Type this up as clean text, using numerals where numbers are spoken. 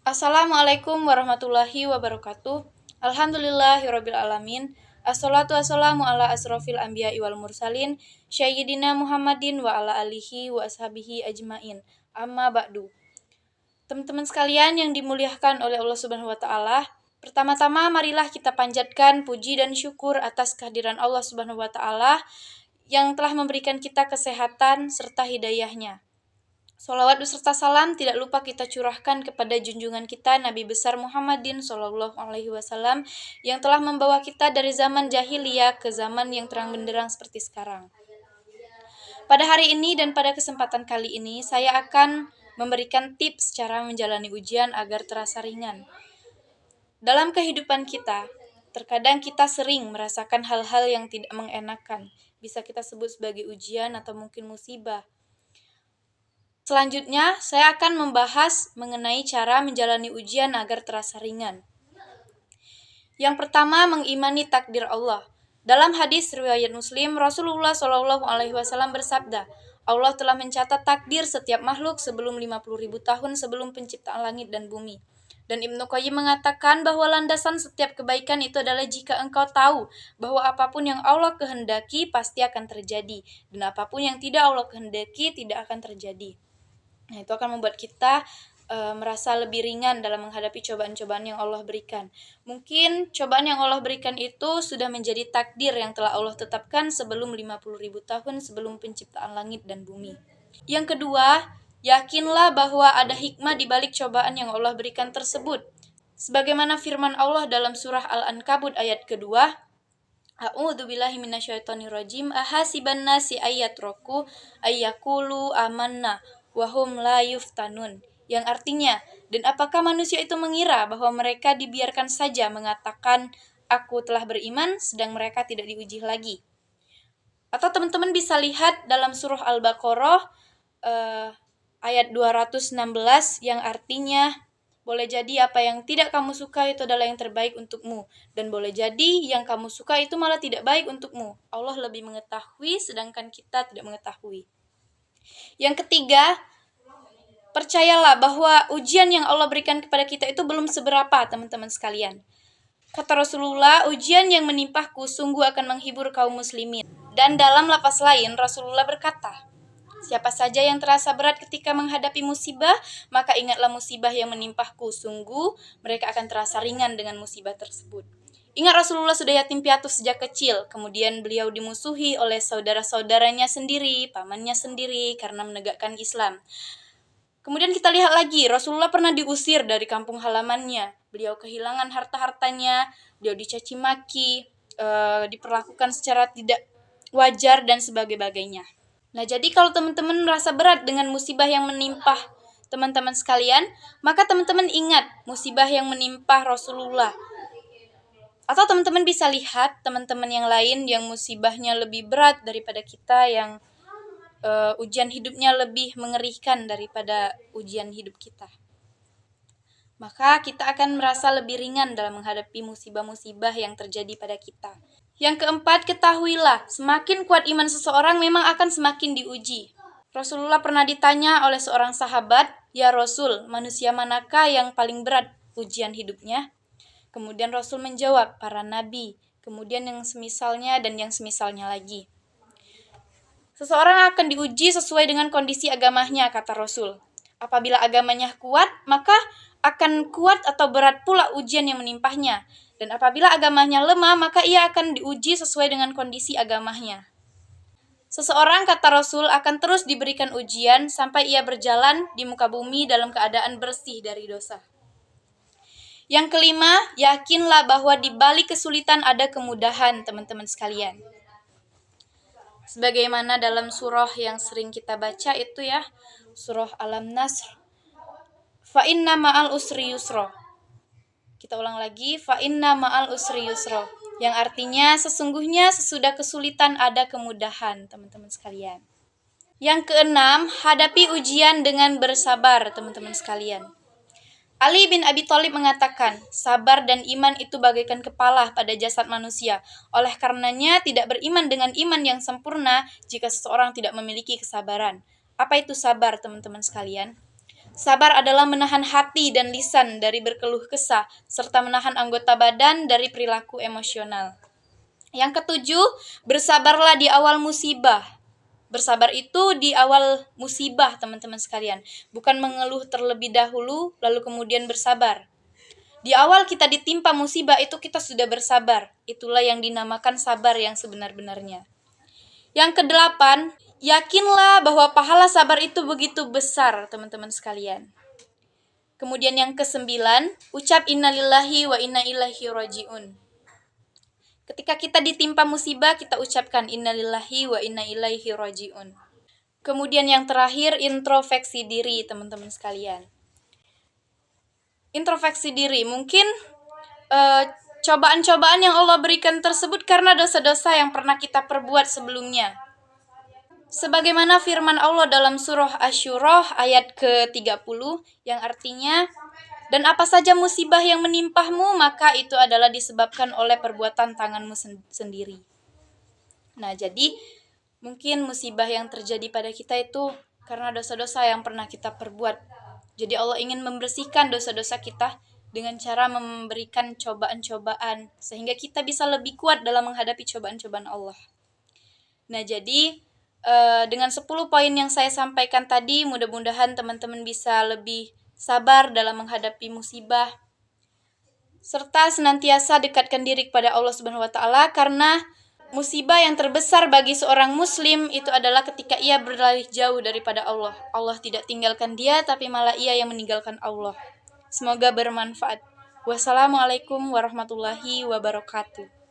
Assalamualaikum warahmatullahi wabarakatuh. Alhamdulillahirabbil alamin. Assalatu wassalamu ala asrofil anbiya'i wal mursalin Sayyidina Muhammadin wa ala alihi wa ashabihi ajmain. Amma ba'du. Teman-teman sekalian yang dimuliakan oleh Allah Subhanahu wa taala, pertama-tama marilah kita panjatkan puji dan syukur atas kehadiran Allah Subhanahu wa taala yang telah memberikan kita kesehatan serta hidayahnya. Sholawat beserta salam tidak lupa kita curahkan kepada junjungan kita Nabi besar Muhammadin Shallallahu Alaihi Wasallam yang telah membawa kita dari zaman jahiliyah ke zaman yang terang benderang seperti sekarang. Pada hari ini dan pada kesempatan kali ini saya akan memberikan tips cara menjalani ujian agar terasa ringan. Dalam kehidupan kita, terkadang kita sering merasakan hal-hal yang tidak mengenakan. Bisa kita sebut sebagai ujian atau mungkin musibah. Selanjutnya, saya akan membahas mengenai cara menjalani ujian agar terasa ringan. Yang pertama, mengimani takdir Allah. Dalam hadis riwayat Muslim, Rasulullah Shallallahu Alaihi Wasallam bersabda, Allah telah mencatat takdir setiap makhluk sebelum 50.000 tahun sebelum penciptaan langit dan bumi. Dan Ibnu Qayyim mengatakan bahwa landasan setiap kebaikan itu adalah jika engkau tahu bahwa apapun yang Allah kehendaki pasti akan terjadi, dan apapun yang tidak Allah kehendaki tidak akan terjadi. Nah, itu akan membuat kita merasa lebih ringan dalam menghadapi cobaan-cobaan yang Allah berikan. Mungkin cobaan yang Allah berikan itu sudah menjadi takdir yang telah Allah tetapkan sebelum 50.000 tahun sebelum penciptaan langit dan bumi. Yang kedua, yakinlah bahwa ada hikmah di balik cobaan yang Allah berikan tersebut. Sebagaimana firman Allah dalam surah Al-Ankabut ayat kedua, A'udzubillahi minasyaitonirrajim. Ahasiban nasi ayyatraku ayyaqulu amanna wahum la yuftanun. Yang artinya, dan apakah manusia itu mengira bahwa mereka dibiarkan saja mengatakan aku telah beriman sedang mereka tidak diuji lagi. Atau teman-teman bisa lihat dalam surah Al-Baqarah ayat 216 yang artinya boleh jadi apa yang tidak kamu suka itu adalah yang terbaik untukmu, dan boleh jadi yang kamu suka itu malah tidak baik untukmu. Allah lebih mengetahui sedangkan kita tidak mengetahui. Yang ketiga, percayalah bahwa ujian yang Allah berikan kepada kita itu belum seberapa, teman-teman sekalian. Kata Rasulullah, ujian yang menimpahku sungguh akan menghibur kaum muslimin. Dan dalam lafaz lain, Rasulullah berkata, siapa saja yang terasa berat ketika menghadapi musibah, maka ingatlah musibah yang menimpahku. Sungguh, mereka akan terasa ringan dengan musibah tersebut. Ingat Rasulullah sudah yatim piatu sejak kecil. Kemudian beliau dimusuhi oleh saudara-saudaranya sendiri, pamannya sendiri, karena menegakkan Islam. Kemudian kita lihat lagi, Rasulullah pernah diusir dari kampung halamannya. Beliau kehilangan harta-hartanya, beliau dicaci maki, diperlakukan secara tidak wajar, dan sebagainya. Nah, jadi kalau teman-teman merasa berat dengan musibah yang menimpa teman-teman sekalian, maka teman-teman ingat musibah yang menimpa Rasulullah. Atau teman-teman bisa lihat teman-teman yang lain yang musibahnya lebih berat daripada kita, yang ujian hidupnya lebih mengerikan daripada ujian hidup kita. Maka kita akan merasa lebih ringan dalam menghadapi musibah-musibah yang terjadi pada kita. Yang keempat, ketahuilah, semakin kuat iman seseorang memang akan semakin diuji. Rasulullah pernah ditanya oleh seorang sahabat, ya Rasul, manusia manakah yang paling berat ujian hidupnya? Kemudian Rasul menjawab, para nabi, kemudian yang semisalnya dan yang semisalnya lagi. Seseorang akan diuji sesuai dengan kondisi agamanya, kata Rasul. Apabila agamanya kuat, maka akan kuat atau berat pula ujian yang menimpahnya. Dan apabila agamanya lemah, maka ia akan diuji sesuai dengan kondisi agamanya. Seseorang, kata Rasul, akan terus diberikan ujian sampai ia berjalan di muka bumi dalam keadaan bersih dari dosa. Yang kelima, yakinlah bahwa di balik kesulitan ada kemudahan, teman-teman sekalian. Sebagaimana dalam surah yang sering kita baca itu ya, surah Al-Nasr. Fa inna ma'al usri yusra. Kita ulang lagi, fa inna ma'al usri yusra. Yang artinya sesungguhnya sesudah kesulitan ada kemudahan, teman-teman sekalian. Yang keenam, hadapi ujian dengan bersabar, teman-teman sekalian. Ali bin Abi Thalib mengatakan, sabar dan iman itu bagaikan kepala pada jasad manusia. Oleh karenanya tidak beriman dengan iman yang sempurna jika seseorang tidak memiliki kesabaran. Apa itu sabar, teman-teman sekalian? Sabar adalah menahan hati dan lisan dari berkeluh kesah, serta menahan anggota badan dari perilaku emosional. Yang ketujuh, bersabarlah di awal musibah. Bersabar itu di awal musibah, teman-teman sekalian. Bukan mengeluh terlebih dahulu, lalu kemudian bersabar. Di awal kita ditimpa musibah itu kita sudah bersabar. Itulah yang dinamakan sabar yang sebenar-benarnya. Yang kedelapan, yakinlah bahwa pahala sabar itu begitu besar, teman-teman sekalian. Kemudian yang kesembilan, ucap innalillahi wa inna ilaihi rajiun. Ketika kita ditimpa musibah, kita ucapkan innalillahi wa inna ilaihi rajiun. Kemudian yang terakhir, introspeksi diri, teman-teman sekalian. Introspeksi diri, mungkin cobaan-cobaan yang Allah berikan tersebut karena dosa-dosa yang pernah kita perbuat sebelumnya. Sebagaimana firman Allah dalam surah Asy-Syura ayat ke-30 yang artinya, dan apa saja musibah yang menimpahmu, maka itu adalah disebabkan oleh perbuatan tanganmu sendiri. Nah, jadi mungkin musibah yang terjadi pada kita itu karena dosa-dosa yang pernah kita perbuat. Jadi Allah ingin membersihkan dosa-dosa kita dengan cara memberikan cobaan-cobaan sehingga kita bisa lebih kuat dalam menghadapi cobaan-cobaan Allah. Nah, jadi dengan 10 poin yang saya sampaikan tadi, mudah-mudahan teman-teman bisa lebih sabar dalam menghadapi musibah, serta senantiasa dekatkan diri kepada Allah Subhanahu wa taala, karena musibah yang terbesar bagi seorang muslim itu adalah ketika ia berlari jauh daripada Allah. Allah tidak tinggalkan dia, tapi malah ia yang meninggalkan Allah. Semoga bermanfaat. Wassalamualaikum warahmatullahi wabarakatuh.